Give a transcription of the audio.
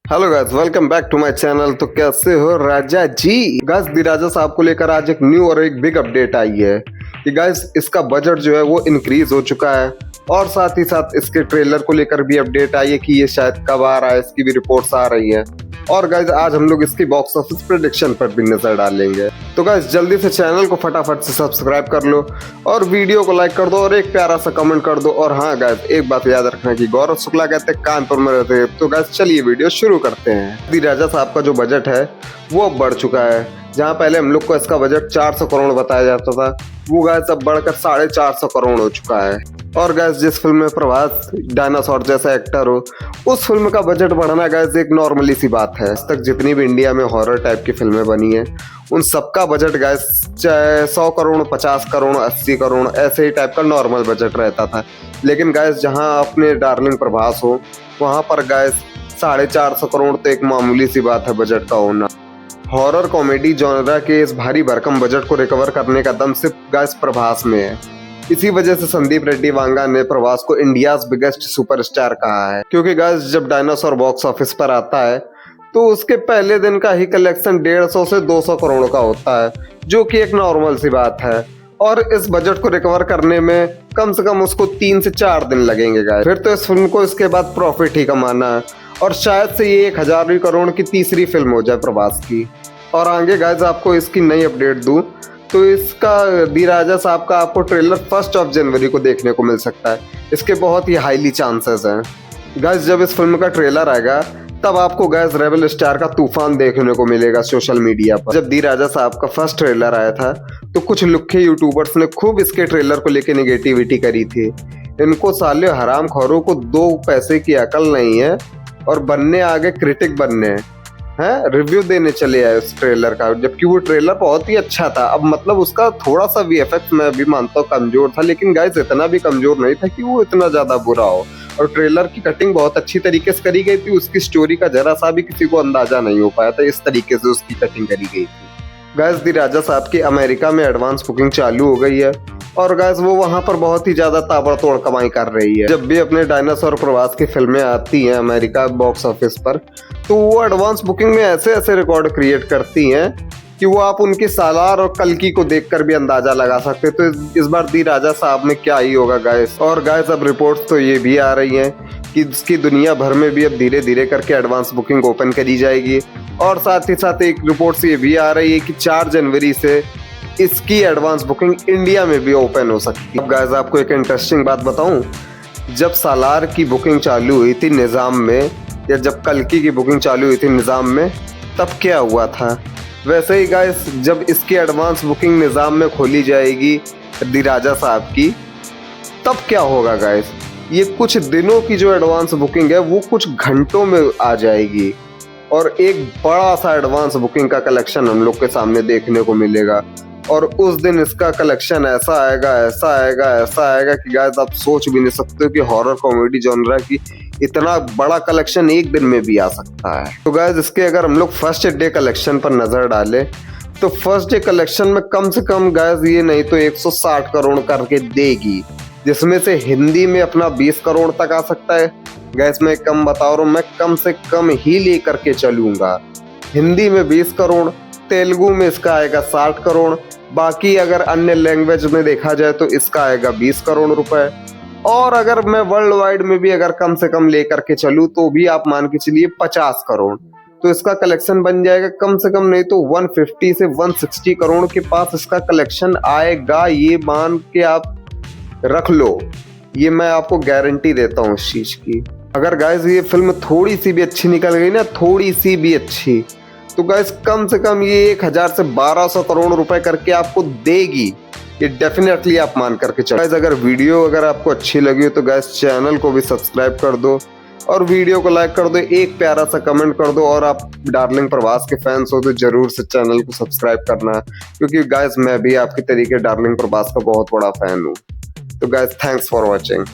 Hello guys, welcome back to my channel. तो कैसे हो राजा जी? गाइस दी राजा साहब को लेकर आज एक न्यू और एक बिग अपडेट आई है कि गाइस इसका बजट जो है वो इंक्रीज हो चुका है और साथ ही साथ इसके ट्रेलर को लेकर भी अपडेट आई है कि ये शायद कब आ रहा है, इसकी भी रिपोर्ट्स आ रही हैं। और गाइस आज हम लोग इसकी बॉक्स ऑफिस प्रेडिक्शन पर भी नजर डालेंगे। तो गाइस जल्दी से चैनल को फटाफट से सब्सक्राइब कर लो और वीडियो को लाइक कर दो और एक प्यारा सा कमेंट कर दो। और हाँ गाइस, एक बात याद रखना कि गौरव शुक्ला कहते हैं कानपुर में रहते हैं। तो गाइस चलिए वीडियो शुरू करते हैं। दी राजा साहब का जो बजट है वो अब बढ़ चुका है। जहाँ पहले हम लोग को इसका बजट 400 करोड़ बताया जाता था, वो गाइस अब बढ़कर 450 करोड़ हो चुका है। और गाइस जिस फिल्म में प्रभास डायनासोर जैसा एक्टर हो, उस फिल्म का बजट बढ़ना गाइस एक नॉर्मली सी बात है। आज तक जितनी भी इंडिया में हॉरर टाइप की फिल्में बनी है, उन सबका बजट गाइस चाहे 100 करोड़, 50 करोड़, 80 करोड़ ऐसे ही टाइप का नॉर्मल बजट रहता था। लेकिन गाइस जहां अपने डार्लिंग प्रभास हो, वहां पर गाइस 450 करोड़ तो एक मामूली सी बात है बजट का होना। हॉरर कॉमेडी जॉनरा के इस भारी भरकम बजट को रिकवर करने का दम सिर्फ गाइस प्रभास में है। इसी वजह से संदीप रेड्डी वांगा ने प्रभास को इंडियाज बिगेस्ट सुपरस्टार कहा है, क्योंकि गाइस जब डायनासोर बॉक्स ऑफिस पर आता है तो उसके पहले दिन का ही कलेक्शन 150 से 200 करोड़ का होता है, जो कि एक नॉर्मल सी बात है। और इस बजट को रिकवर करने में कम से कम उसको 3 से 4 दिन लगेंगे गाइस। फिर तो इस फिल्म को इसके बाद प्रॉफिट ही कमाना है और शायद से ये 1000 करोड़ की तीसरी फिल्म हो जाए प्रभास की। और आगे गाइस आपको इसकी नई अपडेट दूं तो इसका दी राजा साहब का आपको ट्रेलर 1 जनवरी को देखने को मिल सकता है। इसके बहुत ही हाईली चांसेस हैं गाइस। जब इस फिल्म का ट्रेलर आएगा तब आपको गाइस रेबल स्टार का तूफान देखने को मिलेगा सोशल मीडिया पर। जब दी राजा साहब का फर्स्ट ट्रेलर आया था तो कुछ लुक्खे यूट्यूबर्स ने खूब इसके ट्रेलर को लेकर नेगेटिविटी करी थी। इनको साले हराम खोरों को 2 पैसे की अकल नहीं है और बनने आगे क्रिटिक बनने हैं, रिव्यू देने चले आए उस ट्रेलर का, जबकि वो ट्रेलर बहुत ही अच्छा था। अब मतलब उसका थोड़ा सा वीएफएक्स मैं भी मानता हूँ कमजोर था, लेकिन गाइस इतना भी कमजोर नहीं था कि वो इतना ज्यादा बुरा हो। और ट्रेलर की कटिंग बहुत अच्छी तरीके से करी गई थी, उसकी स्टोरी का जरा सा भी किसी को अंदाजा नहीं हो पाया था, इस तरीके से उसकी कटिंग करी गई थी। गाइस दी राजा साहब की अमेरिका में एडवांस बुकिंग चालू हो गई है और गाइस वो वहां पर बहुत ही ज्यादा ताबड़तोड़ कमाई कर रही है। जब भी अपने डायनासोर प्रभास की फिल्में आती हैं अमेरिका बॉक्स ऑफिस पर, तो वो एडवांस बुकिंग में ऐसे ऐसे रिकॉर्ड क्रिएट करती हैं कि वो आप उनकी सालार और कल्कि को देखकर भी अंदाजा लगा सकते। तो इस बार दी राजा साहब में क्या ही होगा गाइस। और गाइस अब रिपोर्ट्स तो ये भी आ रही हैं कि इसकी दुनिया भर में भी अब धीरे धीरे करके एडवांस बुकिंग ओपन करी जाएगी। और साथ ही साथ एक रिपोर्ट से ये भी आ रही है कि 4 जनवरी से इसकी एडवांस बुकिंग इंडिया में भी ओपन हो सकती है। अब गाइस आपको एक इंटरेस्टिंग बात बताऊं, जब सालार की बुकिंग चालू हुई थी निज़ाम में, या जब कल्कि की बुकिंग चालू हुई थी निज़ाम में, तब क्या हुआ था? वैसे ही गाइस जब इसकी एडवांस बुकिंग निज़ाम में खोली जाएगी दी राजा साहब की, तब क्या होगा गाइस? ये कुछ दिनों की जो एडवांस बुकिंग है वो कुछ घंटों में आ जाएगी और एक बड़ा सा एडवांस बुकिंग का कलेक्शन हम लोग के सामने देखने को मिलेगा। और उस दिन इसका कलेक्शन ऐसा आएगा, ऐसा आएगा, ऐसा आएगा कि गाइस आप सोच भी नहीं सकते हो कि हॉरर कॉमेडी जॉनरा की इतना बड़ा कलेक्शन एक दिन में भी आ सकता है। तो गाइस इसके अगर हम लोग फर्स्ट डे कलेक्शन पर नजर डालें तो फर्स्ट डे कलेक्शन में कम से कम गाइस ये नहीं तो 160 करोड़ करके देगी, जिसमें से हिंदी में अपना 20 करोड़ तक आ सकता है। गाइस मैं कम बता रहा हूँ, मैं कम से कम ही लेकर के चलूंगा। हिंदी में 20 करोड़, तेलुगु में इसका आएगा 60 करोड़, बाकी अगर अन्य लैंग्वेज में देखा जाए तो इसका आएगा 20 करोड़ रुपए। और अगर मैं वर्ल्ड वाइड में भी अगर कम से कम लेकर के चलूं तो भी आप मान के चलिए 50 करोड़। तो इसका कलेक्शन बन जाएगा कम से कम नहीं तो 150 से 160 करोड़ के पास इसका कलेक्शन आएगा। ये मान के आप रख लो, ये मैं आपको गारंटी देता हूँ इस चीज की। अगर गाइस ये फिल्म थोड़ी सी भी अच्छी निकल गई ना, थोड़ी सी भी अच्छी, तो गाइस कम से कम ये 1000 से 1200 करोड़ रुपए करके आपको देगी। ये डेफिनेटली आप मान करके चलो। गाइस अगर वीडियो अगर आपको अच्छी लगी हो तो गाइस चैनल को भी सब्सक्राइब कर दो और वीडियो को लाइक कर दो, एक प्यारा सा कमेंट कर दो। और आप डार्लिंग प्रभास के फैंस हो तो जरूर से चैनल को सब्सक्राइब करना, क्योंकि गाइस मैं भी आपके तरीके डार्लिंग प्रभास का बहुत बड़ा फैन हूँ। तो गाइस थैंक्स फॉर वॉचिंग।